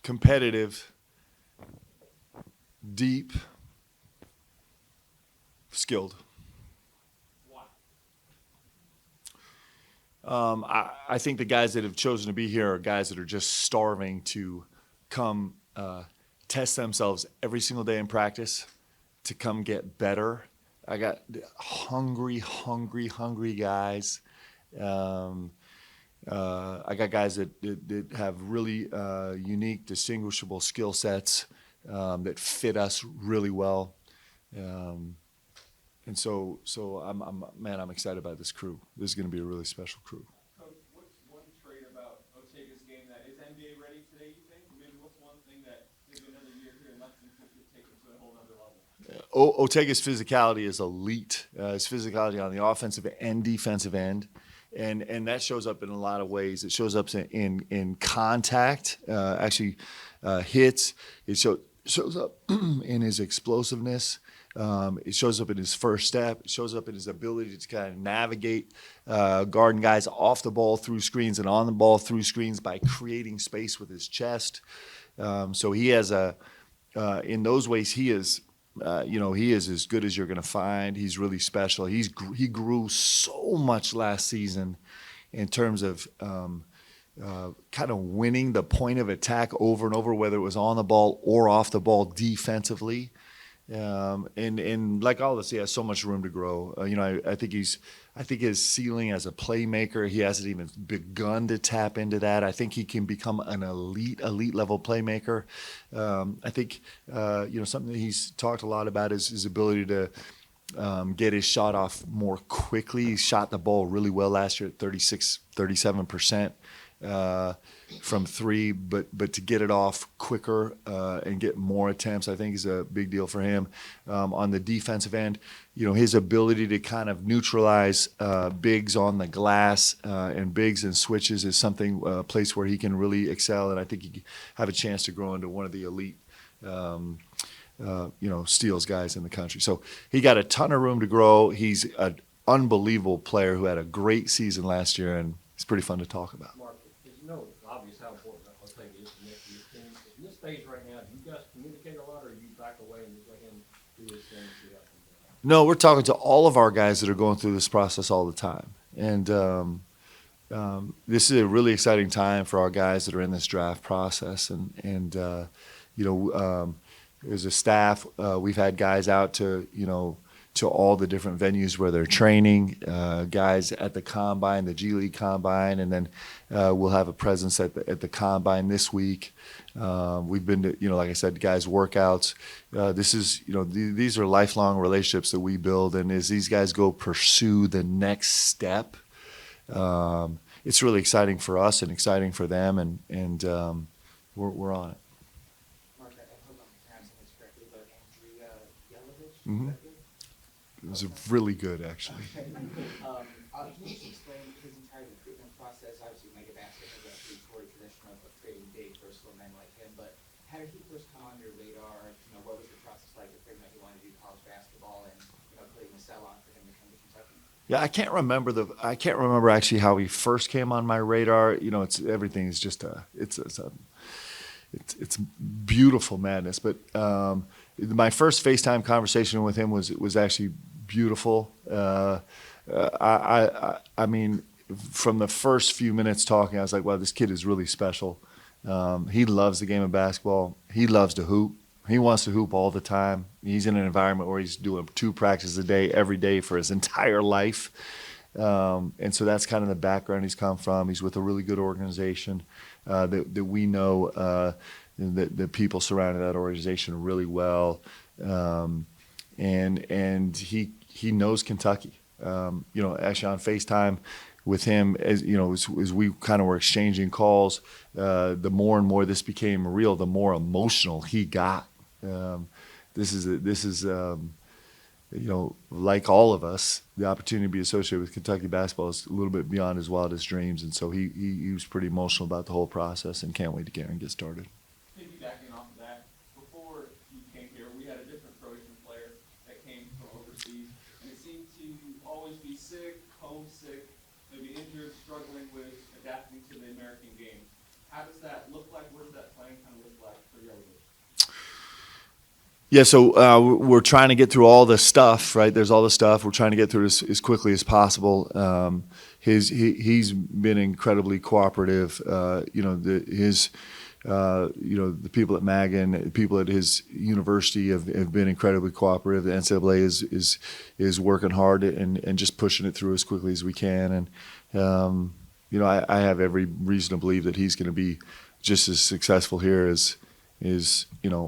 competitive, deep, skilled. I think the guys that have chosen to be here are guys that are just starving to come test themselves every single day in practice, to come get better. I got hungry guys. Um, I got guys that have really unique, distinguishable skill sets that fit us really well. Um, and so I'm excited about this crew. This is going to be a really special crew. Coach, what's one trait about Ortega's game that is NBA ready today, you think? Maybe what's one thing that maybe another year here in Lexington could take him to a whole other level? Ortega's physicality is elite. His physicality on the offensive and defensive end. And that shows up in a lot of ways. It shows up in contact, hits. It shows up in his explosiveness. It shows up in his first step. It shows up in his ability to kind of navigate guarding guys off the ball through screens and on the ball through screens by creating space with his chest. So he has in those ways, he is as good as you're going to find. He's really special. He grew so much last season in terms of kind of winning the point of attack over and over, whether it was on the ball or off the ball defensively. And like all of us, he has so much room to grow. I think his ceiling as a playmaker, he hasn't even begun to tap into that. I think he can become an elite level playmaker. I think something that he's talked a lot about is his ability to get his shot off more quickly. He shot the ball really well last year at 37%. From three, but to get it off quicker and get more attempts, I think is a big deal for him. On the defensive end, his ability to kind of neutralize bigs on the glass and bigs and switches is something, a place where he can really excel, and I think he can have a chance to grow into one of the elite steals guys in the country. So he got a ton of room to grow. He's an unbelievable player who had a great season last year, and it's pretty fun to talk about. It's obvious how important that Ortega is to next year's team. In this stage right now, do you guys communicate a lot, or do you back away and just let him do his thing and see how it comes out? No, we're talking to all of our guys that are going through this process all the time. And this is a really exciting time for our guys that are in this draft process. And as a staff, we've had guys out to all the different venues where they're training, guys at the Combine, the G League Combine, and then we'll have a presence at the Combine this week. We've been to, like I said, guys' workouts. These are lifelong relationships that we build, and as these guys go pursue the next step, it's really exciting for us and exciting for them, and we're on it. Mark, I hope I'm pronouncing this correctly, but Andrea Yelovich, Mm-hmm. is that good? It was really good, actually. Can you just explain his entire recruitment process? Obviously, Mega Basket has a pretty storied tradition of trading big for slow men like him, but how did he first come on your radar? What was the process like of figuring out he wanted to do college basketball and putting the sell on for him to come to Kentucky? Yeah, I can't remember actually how he first came on my radar. Everything is just it's beautiful madness. But my first FaceTime conversation with him was actually beautiful. I mean, from the first few minutes talking, I was like, wow, this kid is really special. He loves the game of basketball. He loves to hoop. He wants to hoop all the time. He's in an environment where he's doing 2 practices a day, every day for his entire life. And so that's kind of the background he's come from. He's with a really good organization that we know the people surrounding that organization really well. And he knows Kentucky. Actually on FaceTime with him, as we kind of were exchanging calls, the more and more this became real, the more emotional he got. This is like all of us, the opportunity to be associated with Kentucky basketball is a little bit beyond his wildest dreams, and so he was pretty emotional about the whole process and can't wait to get started. Piggybacking off of that, before you came here, we had a different Trojan player that came from overseas, and it seemed to always be sick, homesick, maybe injured, struggling with adapting to the American game. How does that look like? What does that playing kind of look Yeah, so we're trying to get through all the stuff, right? There's all the stuff. We're trying to get through it as quickly as possible. He's been incredibly cooperative. The people at Magan, people at his university have been incredibly cooperative. The NCAA is working hard and just pushing it through as quickly as we can. And I have every reason to believe that he's going to be just as successful here as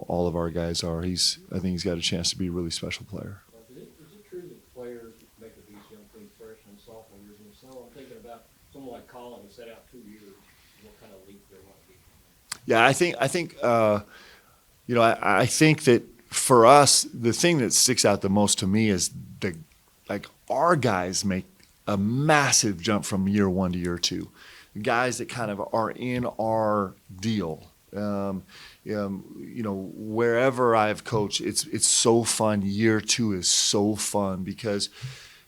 all of our guys are. I think he's got a chance to be a really special player. Is it true that players make a these young team freshman and sophomore years? And so I'm thinking about someone like Colin who set out 2 years. What kind of leap there might be? Yeah, I think that for us, the thing that sticks out the most to me is our guys make a massive jump from year 1 to year 2. Guys that kind of are in our deal. Wherever I've coached, it's so fun. Year 2 is so fun because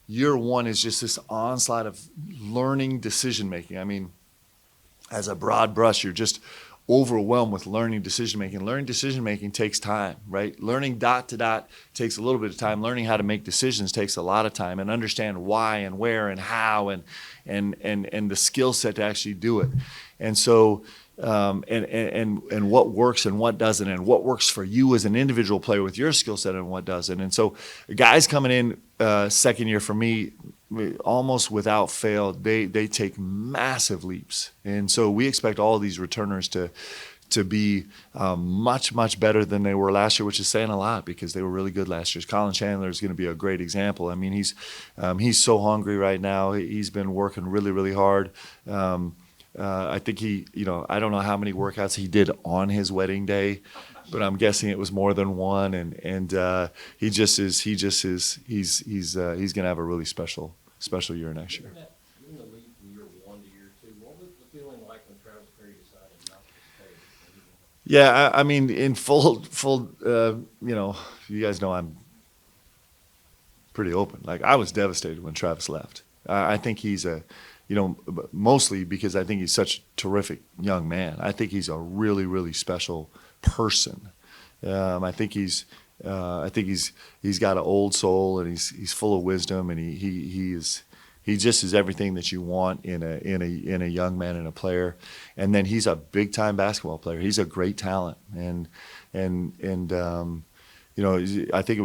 year 1 is just this onslaught of learning decision making. I mean, as a broad brush, you're just overwhelmed with learning decision making. Learning decision making takes time, right? Learning dot to dot takes a little bit of time. Learning how to make decisions takes a lot of time, and understand why and where and how and the skill set to actually do it. And so and what works and what doesn't, and what works for you as an individual player with your skill set and what doesn't. And so guys coming in second year for me, almost without fail, they take massive leaps. And so we expect all of these returners to be much better than they were last year, which is saying a lot because they were really good last year. Colin Chandler is going to be a great example. I mean, he's so hungry right now. He's been working really hard. I think I don't know how many workouts he did on his wedding day, but I'm guessing it was more than one. And he's going to have a really special year next year. In the leap from year 1 to year 2, what was the feeling like when Travis Perry decided not to play? Yeah, I mean, in full, you guys know I'm pretty open. Like, I was devastated when Travis left. I think he's mostly because I think he's such a terrific young man. I think he's a really special person. I think he's got an old soul, and he's full of wisdom, and he just is everything that you want in a young man and a player. And then he's a big time basketball player. He's a great talent, and I think it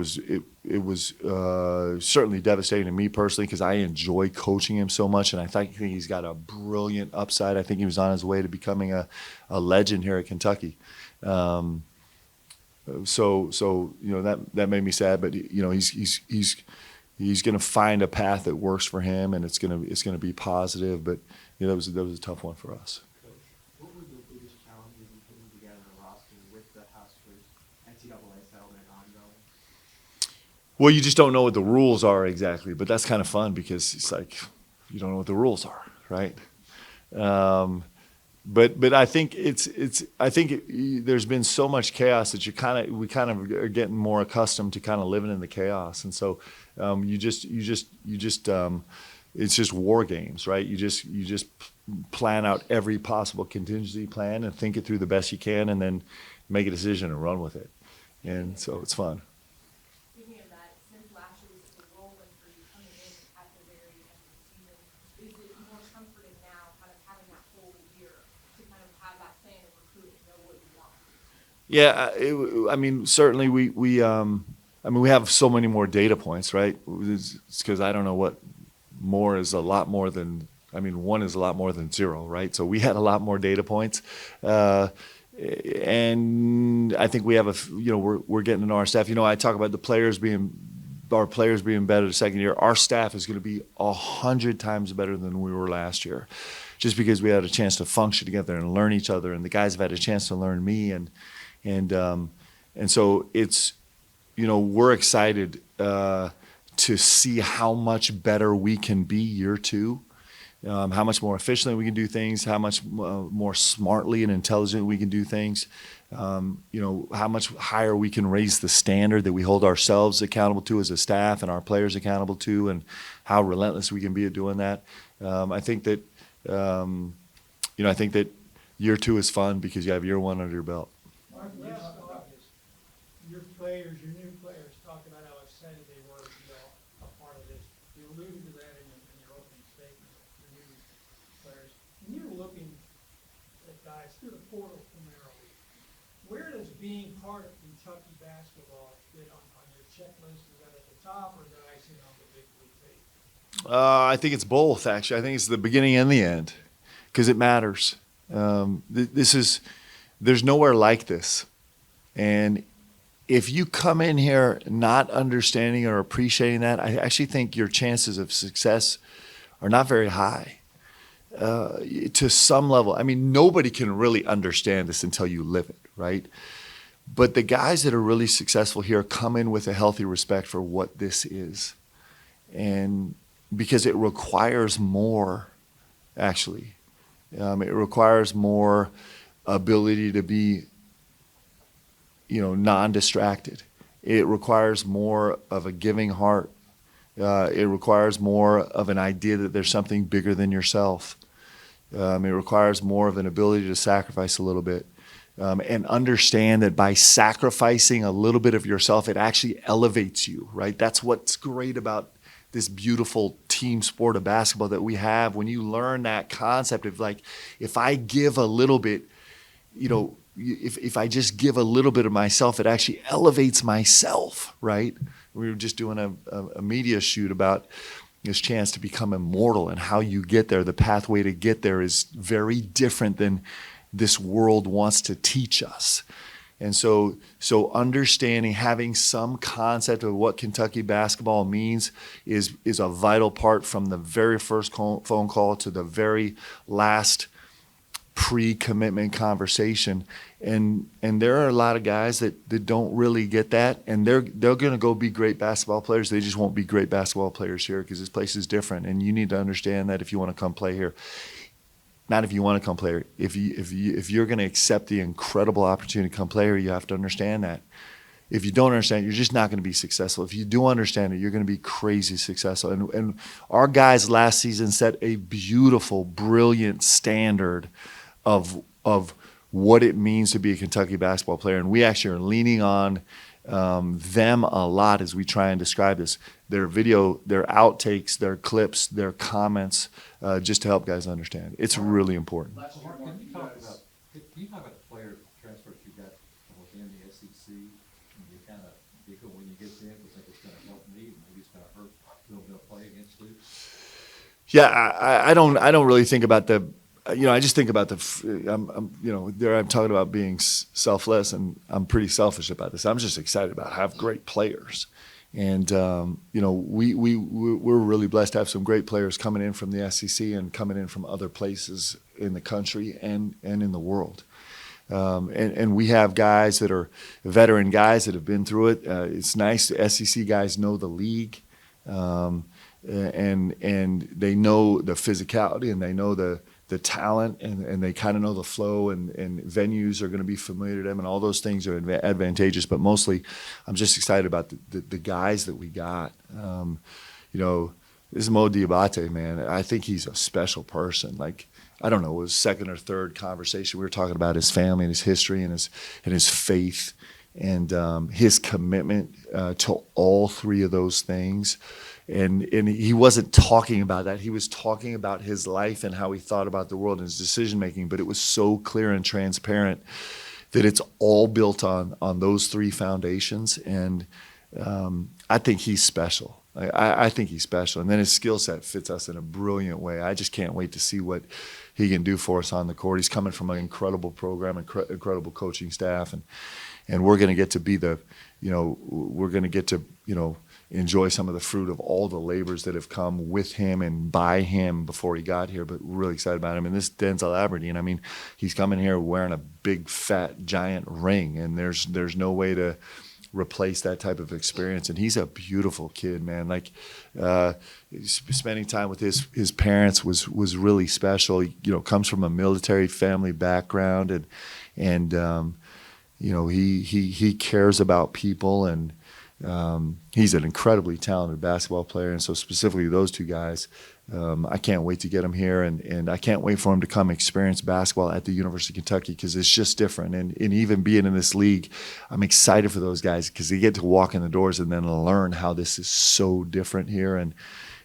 was certainly devastating to me personally because I enjoy coaching him so much, and I think he's got a brilliant upside. I think he was on his way to becoming a legend here at Kentucky. So that made me sad, but he's going to find a path that works for him, and it's going to be positive. But that was a tough one for us. What were the biggest challenges in putting together a roster with the Huskers NCAA settlement ongoing? Well, you just don't know what the rules are exactly, but that's kind of fun because it's like you don't know what the rules are, right? But I think there's been so much chaos that we kind of are getting more accustomed to kind of living in the chaos, and so it's just war games, right? You just plan out every possible contingency plan and think it through the best you can, and then make a decision and run with it, and so it's fun. Speaking of that, since last year was a whirlwind for you coming in at the very end of the season, is it more comforting now, kind of having that whole year to kind of have that plan and recruit and know what you want? Yeah, I mean, certainly we have so many more data points, right? It's because I don't know what more is a lot more than. I mean, 1 is a lot more than 0, right? So we had a lot more data points. And I think we have we're getting to know our staff. I talk about our players being better the second year. Our staff is going to be 100 times better than we were last year, just because we had a chance to function together and learn each other, and the guys have had a chance to learn me, and so it's we're excited to see how much better we can be year 2. How much more efficiently we can do things, how much more smartly and intelligently we can do things, how much higher we can raise the standard that we hold ourselves accountable to as a staff and our players accountable to, and how relentless we can be at doing that. I think that year 2 is fun because you have year 1 under your belt. your players, your new players, talk about how excited they were to be a part of this. You alluded to that in your opening statement, your new players. When you're looking at guys through the portal primarily, where does being part of Kentucky basketball fit on your checklist? Is that at the top or is that icing on the big blue cake? I think it's both, actually. I think it's the beginning and the end because it matters. There's nowhere like this. And if you come in here not understanding or appreciating that, I actually think your chances of success are not very high. To some level, I mean, nobody can really understand this until you live it, right? But the guys that are really successful here come in with a healthy respect for what this is. And because it requires more, actually. It requires more ability to be, non-distracted. It requires more of a giving heart. It requires more of an idea that there's something bigger than yourself. It requires more of an ability to sacrifice a little bit. And understand that by sacrificing a little bit of yourself, it actually elevates you, right? That's what's great about this beautiful team sport of basketball that we have. When you learn that concept of like, if I give a little bit, if I just give a little bit of myself, it actually elevates myself, right? We were just doing a media shoot about this chance to become immortal and how you get there. The pathway to get there is very different than this world wants to teach us. And so understanding, having some concept of what Kentucky basketball means is a vital part from the very first phone call to the very last pre-commitment conversation. And there are a lot of guys that don't really get that, and they're going to go be great basketball players. They just won't be great basketball players here because this place is different, and you need to understand that if you want to come play here. Not if you want to come play here. If you're going to accept the incredible opportunity to come play here, you have to understand that. If you don't understand it, you're just not going to be successful. If you do understand it, you're going to be crazy successful. And our guys last season set a beautiful, brilliant standard of what it means to be a Kentucky basketball player. And we actually are leaning on them a lot as we try and describe this. Their video, their outtakes, their clips, their comments, just to help guys understand. It's really important. Last year, Mark, Mark, can you you talk guys, about, can you talk about the player transfers you got from within the SEC? And you kind of giggle when you get them, because think it's going to help me, maybe it's going to hurt a little bit of play against Duke. Yeah, I don't really think about the, I just think about I'm talking about being selfless, and I'm pretty selfish about this. I'm just excited about have great players. And, we're really blessed to have some great players coming in from the SEC and coming in from other places in the country and in the world. And we have guys that are veteran guys that have been through it. It's nice. The SEC guys know the league, and they know the physicality, and they know the talent, and they kind of know the flow, and venues are going to be familiar to them, and all those things are advantageous. But mostly, I'm just excited about the guys that we got. This Mo Diabate, man, I think he's a special person. Like, I don't know, it was second or third conversation. We were talking about his family and his history and his faith and his commitment to all three of those things. And he wasn't talking about that. He was talking about his life and how he thought about the world and his decision making. But it was so clear and transparent that it's all built on those three foundations. And I think he's special. I think he's special. And then his skill set fits us in a brilliant way. I just can't wait to see what he can do for us on the court. He's coming from an incredible program, incredible coaching staff, and we're going to get to be enjoy some of the fruit of all the labors that have come with him and by him before he got here, but we're really excited about him. And this Denzel Aberdeen, I mean, he's coming here wearing a big, fat, giant ring, and there's no way to replace that type of experience. And he's a beautiful kid, man. Like, spending time with his parents was really special. He, comes from a military family background, and he cares about people, and He's an incredibly talented basketball player, and so specifically those two guys, I can't wait to get him here, and I can't wait for him to come experience basketball at the University of Kentucky because it's just different. And even being in this league, I'm excited for those guys because they get to walk in the doors and then learn how this is so different here, and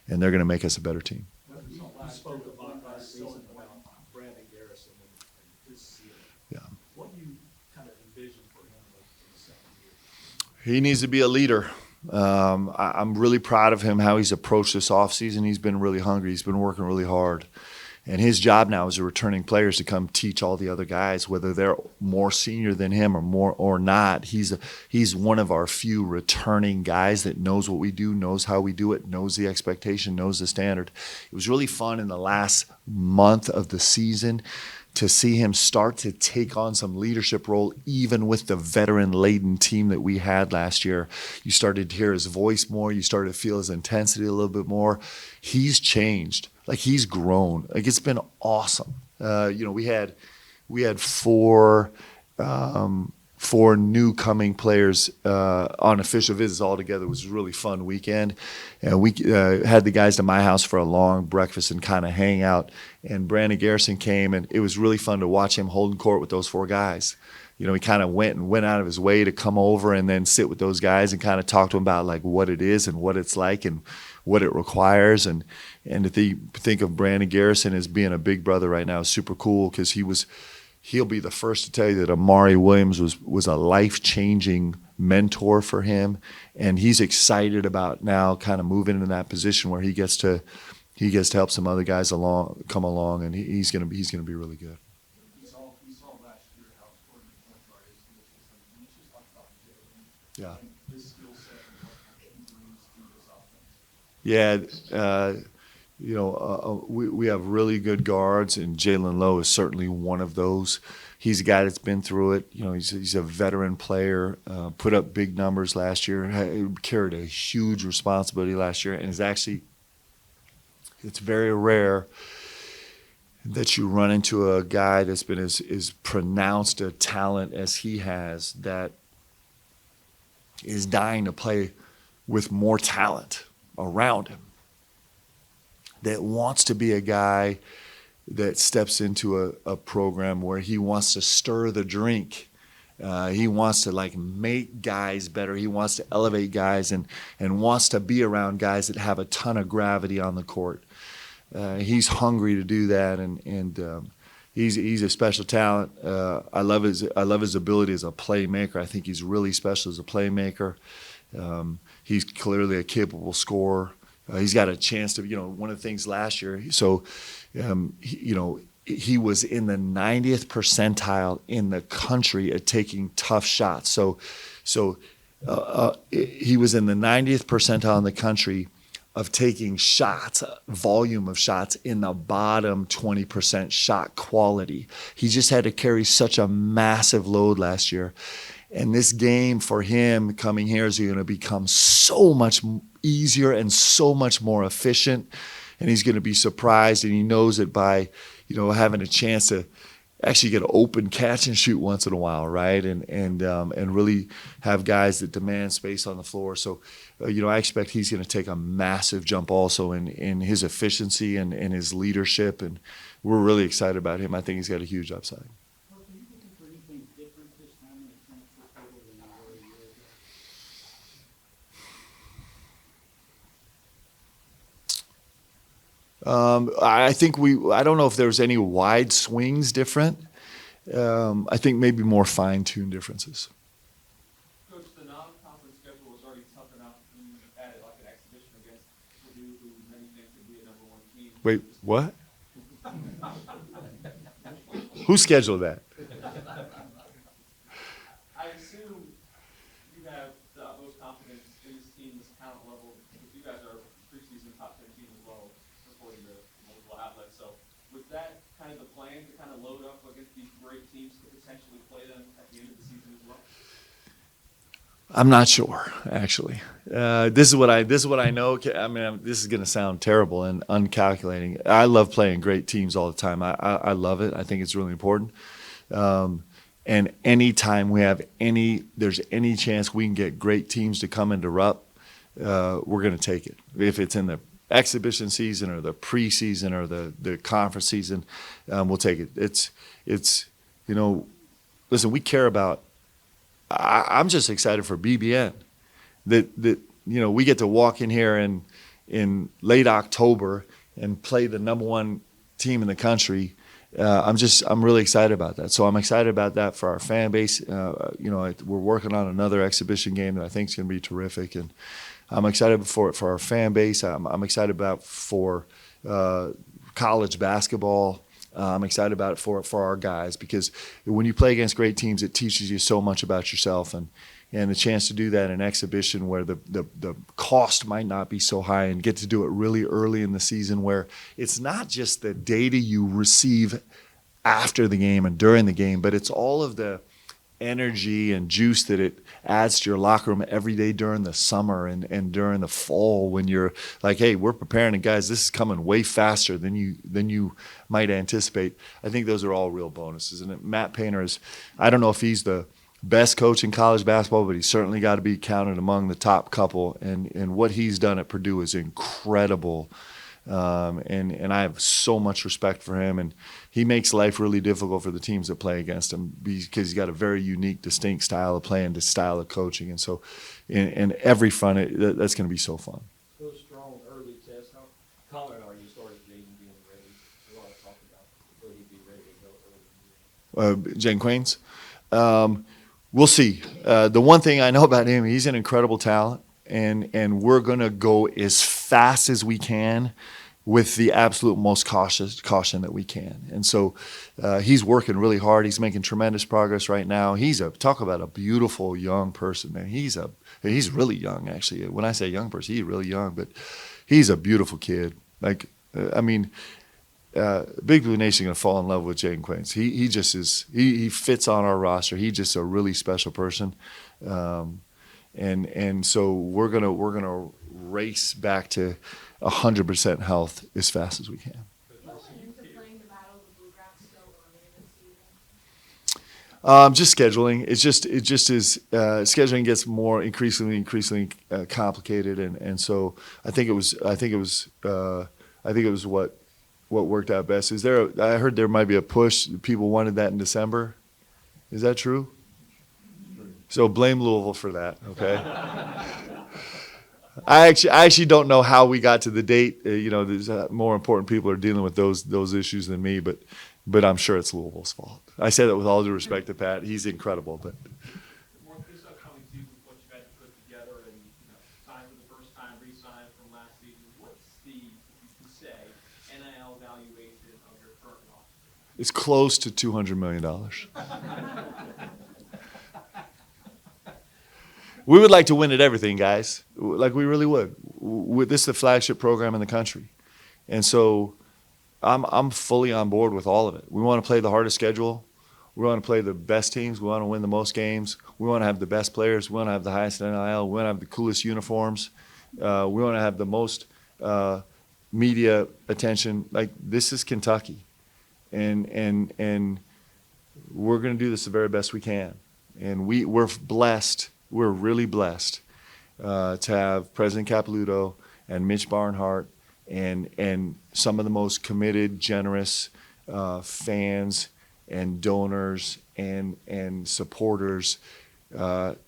they're going to make us a better team. You spoke about last season about Brandon Garrison and his ceiling. Yeah. What do you kind of envision for him in the second year? He needs to be a leader. I'm really proud of him, how he's approached this offseason. He's been really hungry. He's been working really hard. And his job now as a returning player is to come teach all the other guys, whether they're more senior than him or more or not. He's one of our few returning guys that knows what we do, knows how we do it, knows the expectation, knows the standard. It was really fun in the last month of the season to see him start to take on some leadership role, even with the veteran-laden team that we had last year. You started to hear his voice more. You started to feel his intensity a little bit more. He's changed. Like, he's grown. Like, it's been awesome. We had four new coming players on official visits altogether. It was a really fun weekend. And we had the guys to my house for a long breakfast and kind of hang out. And Brandon Garrison came, and it was really fun to watch him holding court with those four guys. He kind of went out of his way to come over and then sit with those guys and kind of talk to them about like what it is and what it's like and what it requires. And to think of Brandon Garrison as being a big brother right now is super cool because he'll be the first to tell you that Amari Williams was a life-changing mentor for him, and he's excited about now kind of moving into that position where he gets to help some other guys come along, and he's gonna be really good. We saw last year how important the point guard is to the system. And you just talked about Jalen Yeah. and his skill set and what he brings to this offense. Yeah, we have really good guards, and Jalen Lowe is certainly one of those. He's a guy that's been through it. He's a veteran player, put up big numbers last year, carried a huge responsibility last year, and it's very rare that you run into a guy that's been as pronounced a talent as he has that is dying to play with more talent around him, that wants to be a guy that steps into a program where he wants to stir the drink. He wants to make guys better. He wants to elevate guys and wants to be around guys that have a ton of gravity on the court. He's hungry to do that, and he's a special talent. I love his ability as a playmaker. I think he's really special as a playmaker. He's clearly a capable scorer. He's got a chance to, one of the things last year, he was in the 90th percentile in the country at taking tough shots. So he was in the 90th percentile in the country of taking shots, volume of shots in the bottom 20% shot quality. He just had to carry such a massive load last year. And this game for him coming here is going to become so much easier and so much more efficient. And he's going to be surprised, and he knows it by, having a chance to actually get an open catch and shoot once in a while, right? And really have guys that demand space on the floor. So, I expect he's going to take a massive jump also in his efficiency and his leadership. And we're really excited about him. I think he's got a huge upside. Are you looking for anything different this time in the transfer portal than you were a year ago? I don't know if there's any wide swings different. I think maybe more fine-tuned differences. Coach, the non-conference schedule was already tough enough. You added an exhibition against Purdue, who many think could be a #1 team. Wait, what? Who scheduled that? I assume you have the utmost confidence in this team, this talent level, because you guys are preseason top 10 team as well, according to multiple outlets. So was that kind of the plan, to kind of load up against these great teams to potentially play them at the end of the season as well? I'm not sure, actually. This is what I know. I mean, this is going to sound terrible and uncalculating. I love playing great teams all the time. I love it. I think it's really important. And anytime there's any chance we can get great teams to come into Rupp, we're going to take it. If it's in the exhibition season or the preseason or the conference season, we'll take it. It's listen, we care about. I'm just excited for BBN that we get to walk in here in late October and play the number one team in the country. I'm really excited about that. So I'm excited about that for our fan base. We're working on another exhibition game that I think is going to be terrific, and I'm excited for it for our fan base. I'm excited about for college basketball. I'm excited about it for our guys, because when you play against great teams, it teaches you so much about yourself, and the chance to do that in an exhibition where the cost might not be so high, and get to do it really early in the season where it's not just the data you receive after the game and during the game, but it's all of the energy and juice that it adds to your locker room every day during the summer and during the fall, when you're like, hey, we're preparing, and guys, this is coming way faster than you might anticipate. I think those are all real bonuses. And Matt Painter I don't know if he's the best coach in college basketball, but he's certainly got to be counted among the top couple. And what he's done at Purdue is incredible. And I have so much respect for him, and he makes life really difficult for the teams that play against him, because he's got a very unique, distinct style of playing, the style of coaching. And so in every front, that's going to be so fun. Those strong early tests, how confident are you as far as Jaden being ready? A lot of talk about will he be ready to go early in the year? Jaden Quains? We'll see. The one thing I know about him, he's an incredible talent, and we're going to go as fast as we can with the absolute most caution that we can. And so he's working really hard. He's making tremendous progress right now. Talk about a beautiful young person, man. He's really young, actually. When I say young person, he's really young, but he's a beautiful kid. Big Blue Nation going to fall in love with Jaden Quains. He just is. He fits on our roster. He's just a really special person, and so we're gonna race back to 100% health as fast as we can. Into playing the Battle of the Bluegrass so early in the season? Just scheduling. It just is. Scheduling gets more increasingly complicated, and so I think it was what worked out best. I heard there might be a push. People wanted that in December. Is that true? So blame Louisville for that, okay? I actually don't know how we got to the date. There's more important people are dealing with those issues than me, but I'm sure it's Louisville's fault. I say that with all due respect to Pat. He's incredible, but. Mark, this upcoming season, what you had to put together and sign for the first time, re-sign from last season. What's the, you can say, NIL valuation of your current roster? It's close to $200 million. We would like to win at everything, guys. Like we really would. This is the flagship program in the country, and so I'm fully on board with all of it. We want to play the hardest schedule. We want to play the best teams. We want to win the most games. We want to have the best players. We want to have the highest NIL. We want to have the coolest uniforms. We want to have the most media attention. Like, this is Kentucky, and we're going to do this the very best we can. And we're blessed. We're really blessed to have President Capilouto and Mitch Barnhart and some of the most committed, generous fans and donors and supporters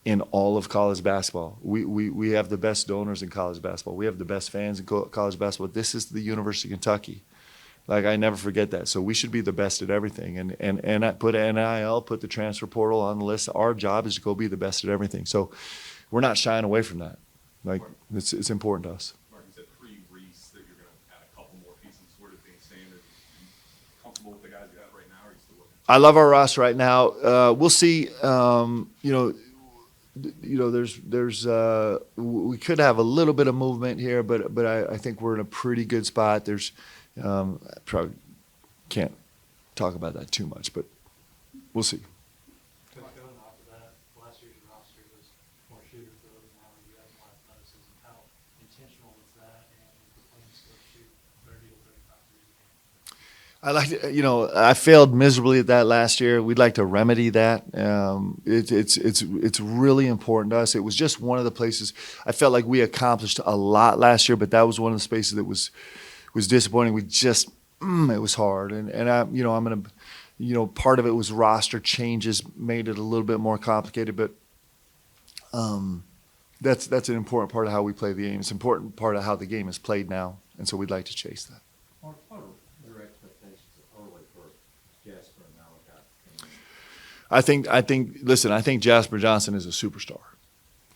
in all of college basketball. We have the best donors in college basketball. We have the best fans in college basketball. This is the University of Kentucky. Like, I never forget that. So we should be the best at everything. And I put NIL, put the transfer portal on the list. Our job is to go be the best at everything. So we're not shying away from that. Like, it's important to us. Mark, you said pre-Reese that you're going to add a couple more pieces. Where do things stand? Are you comfortable with the guys you have right now, or are you still looking? I love our roster right now. We'll see. We could have a little bit of movement here, but I think we're in a pretty good spot. Probably can't talk about that too much, but we'll see. Going off of that, last year's roster was more shooter filled, and now you have more athleticism. How intentional was that, and the plan to still shoot 30 to 35 threes a game? I failed miserably at that last year. We'd like to remedy that. It's really important to us. It was just one of the places I felt like we accomplished a lot last year, but that was one of the spaces that was disappointing. We just it was hard, and I'm gonna, part of it was roster changes made it a little bit more complicated, but that's an important part of how we play the game. It's an important part of how the game is played now, and so we'd like to chase that. Mark, what are your expectations early for Jasper and Malachi? I think Jasper Johnson is a superstar.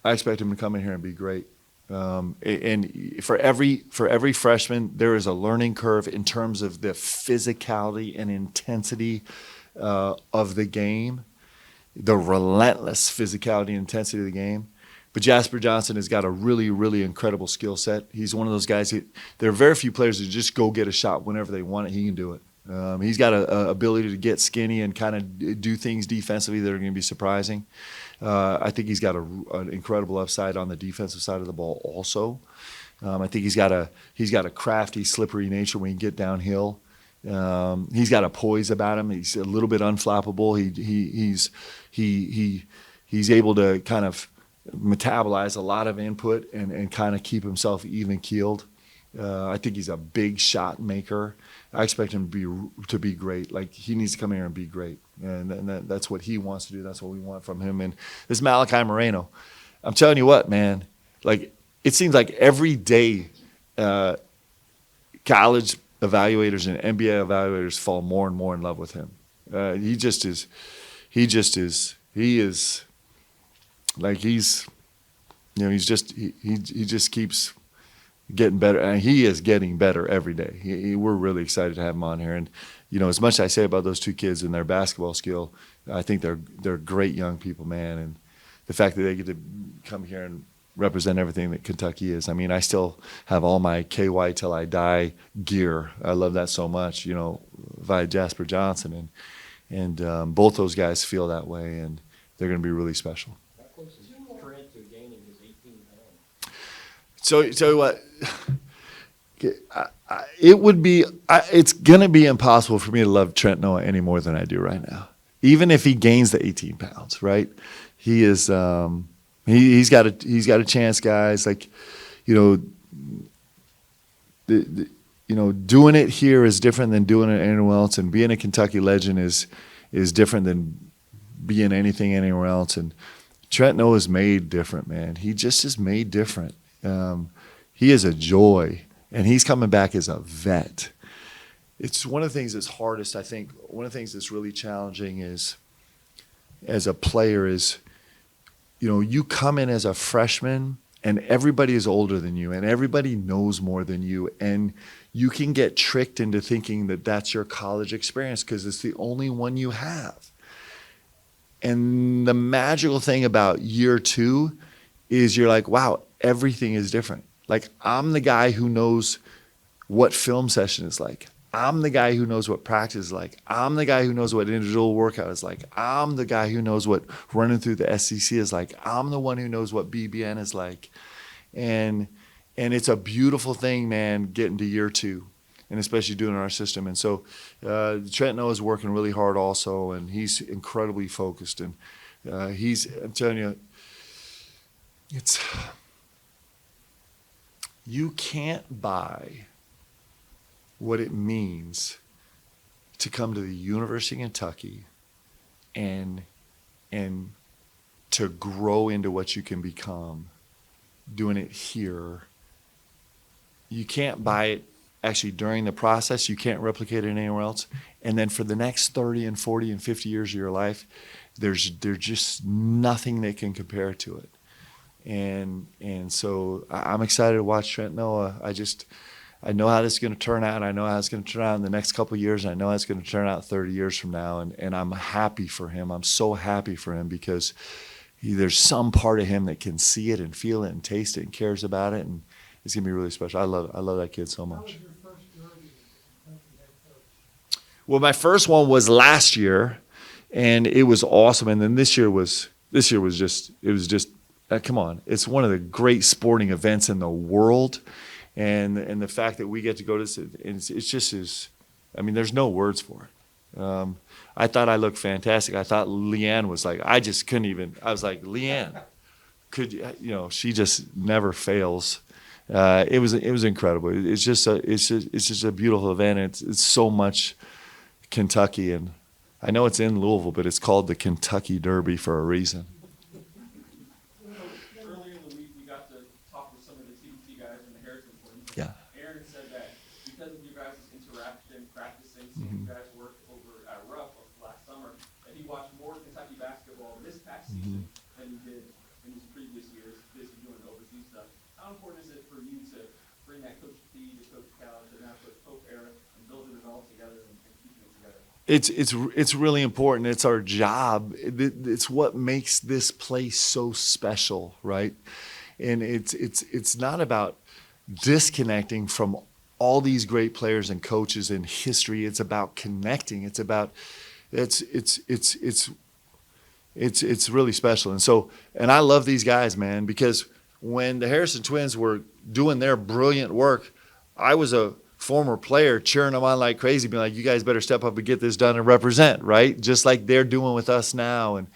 I expect him to come in here and be great. And for every freshman, there is a learning curve in terms of the physicality and intensity of the game, the relentless physicality and intensity of the game. But Jasper Johnson has got a really, really incredible skill set. He's one of those guys. There are very few players who just go get a shot whenever they want it. He can do it. He's got a ability to get skinny and kind of do things defensively that are going to be surprising. I think he's got an incredible upside on the defensive side of the ball also. I think he's got a crafty, slippery nature when you get downhill. He's got a poise about him. He's a little bit unflappable. He's able to kind of metabolize a lot of input and kind of keep himself even keeled. I think he's a big shot maker. I expect him to be great. Like, he needs to come here and be great, and that's what he wants to do. That's what we want from him. And this Malachi Moreno, I'm telling you what, man. Like, it seems like every day, college evaluators and NBA evaluators fall more and more in love with him. He just keeps getting better, and he is getting better every day. We're really excited to have him on here. And as much as I say about those two kids and their basketball skill, I think they're great young people, man. And the fact that they get to come here and represent everything that Kentucky is. I mean, I still have all my KY Till I Die gear. I love that so much. Via Jasper Johnson, and both those guys feel that way, and they're going to be really special. How close is Trent to gaining his 18 pounds? So tell you what, it's going to be impossible for me to love Trent Noah any more than I do right now. Even if he gains the 18 pounds, right? He is, he's got a chance, guys. Like, doing it here is different than doing it anywhere else, and being a Kentucky legend is different than being anything anywhere else. And Trent Noah is made different, man. He just is made different. He is a joy, and he's coming back as a vet. It's one of the things that's hardest, I think. One of the things that's really challenging is, as a player, is, you come in as a freshman, and everybody is older than you, and everybody knows more than you, and you can get tricked into thinking that that's your college experience because it's the only one you have. And the magical thing about year two is you're like, wow, everything is different. Like, I'm the guy who knows what film session is like. I'm the guy who knows what practice is like. I'm the guy who knows what individual workout is like. I'm the guy who knows what running through the SEC is like. I'm the one who knows what BBN is like. And it's a beautiful thing, man, getting to year two, and especially doing our system. And so Trent Noah is working really hard also, and he's incredibly focused. And I'm telling you, you can't buy what it means to come to the University of Kentucky and to grow into what you can become doing it here. You can't buy it actually during the process. You can't replicate it anywhere else. And then for the next 30 and 40 and 50 years of your life, there's just nothing that can compare to it. And so I'm excited to watch Trent Noah. I know how this is going to turn out. I know how it's going to turn out in the next couple of years. And I know how it's going to turn out 30 years from now. And I'm happy for him. I'm so happy for him because there's some part of him that can see it and feel it and taste it and cares about it. And it's going to be really special. I love that kid so How was much. your first derby as Kentucky head coach? Well, my first one was last year, and it was awesome. And then this year was just come on. It's one of the great sporting events in the world. And the fact that we get to go to this, it's just as I mean, there's no words for it. I thought I looked fantastic. I thought Leanne was like, I just couldn't even, I was like, Leanne, could you, she just never fails. It was incredible. It's just a beautiful event. It's so much Kentucky, and I know it's in Louisville, but it's called the Kentucky Derby for a reason. Earlier in the week, we got to talk with some of the TBT guys and the Harrison twins. Yeah. Aaron said that because of you guys' interaction, practicing, seeing you guys work over at Rupp last summer, that he watched more Kentucky basketball this past season than he did in his previous years, basically doing the overseas stuff. How important is it for you to bring that Coach P to Coach Cal to now Coach Pope era and building it all together and keeping it together? It's really important. It's our job. It's what makes this place so special, right? And it's not about disconnecting from all these great players and coaches in history. It's about connecting. It's really special. And I love these guys, man, because when the Harrison twins were doing their brilliant work, I was a former player cheering them on like crazy, being like, you guys better step up and get this done and represent, right? Just like they're doing with us now. And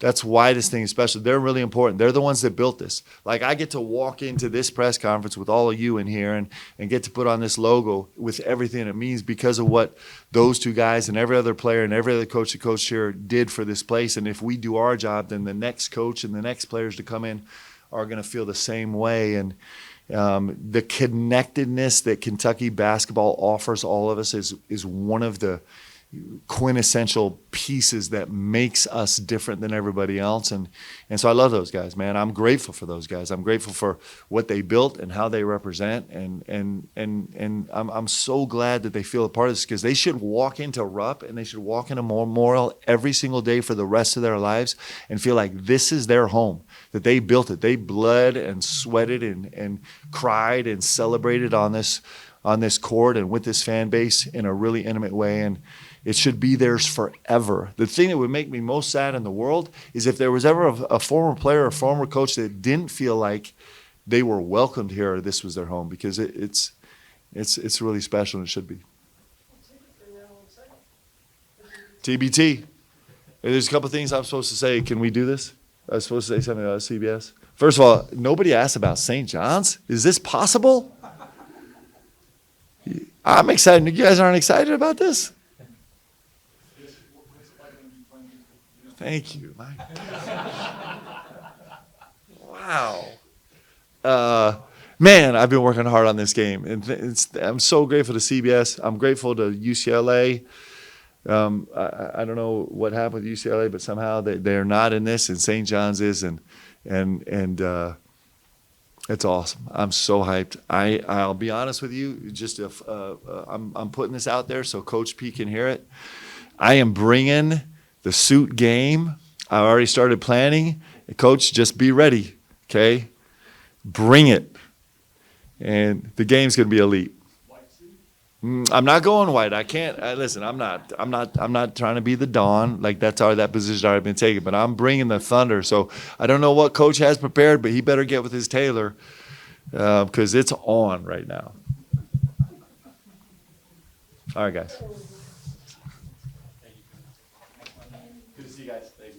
that's why this thing is special. They're really important. They're the ones that built this. Like, I get to walk into this press conference with all of you in here and get to put on this logo with everything it means because of what those two guys and every other player and every other coach that coached here did for this place. And if we do our job, then the next coach and the next players to come in are going to feel the same way. And the connectedness that Kentucky basketball offers all of us is one of the quintessential pieces that makes us different than everybody else. And so I love those guys, man. I'm grateful for those guys. I'm grateful for what they built and how they represent. And I'm so glad that they feel a part of this, because they should walk into Rupp and they should walk into Memorial every single day for the rest of their lives and feel like this is their home, that they built it. They bled and sweated and cried and celebrated on this court and with this fan base in a really intimate way. And it should be theirs forever. The thing that would make me most sad in the world is if there was ever a former player or former coach that didn't feel like they were welcomed here or this was their home, because it's really special and it should be. TBT. There's a couple things I'm supposed to say. Can we do this? I was supposed to say something about CBS. First of all, nobody asked about St. John's. Is this possible? I'm excited. You guys aren't excited about this? Thank you, Mike. Wow. Man, I've been working hard on this game. And I'm so grateful to CBS. I'm grateful to UCLA. I don't know what happened with UCLA, but somehow they're not in this, and St. John's is, and it's awesome. I'm so hyped. I'll be honest with you. Just if I'm putting this out there so Coach P can hear it. I am bringing the suit game. I already started planning. Coach, just be ready, okay? Bring it, and the game's gonna be elite. I'm not going white. I can't. Listen, I'm not trying to be the Dawn. Like, that position already been taken. But I'm bringing the thunder. So I don't know what Coach has prepared, but he better get with his tailor, because it's on right now. All right, guys. Good to see you guys.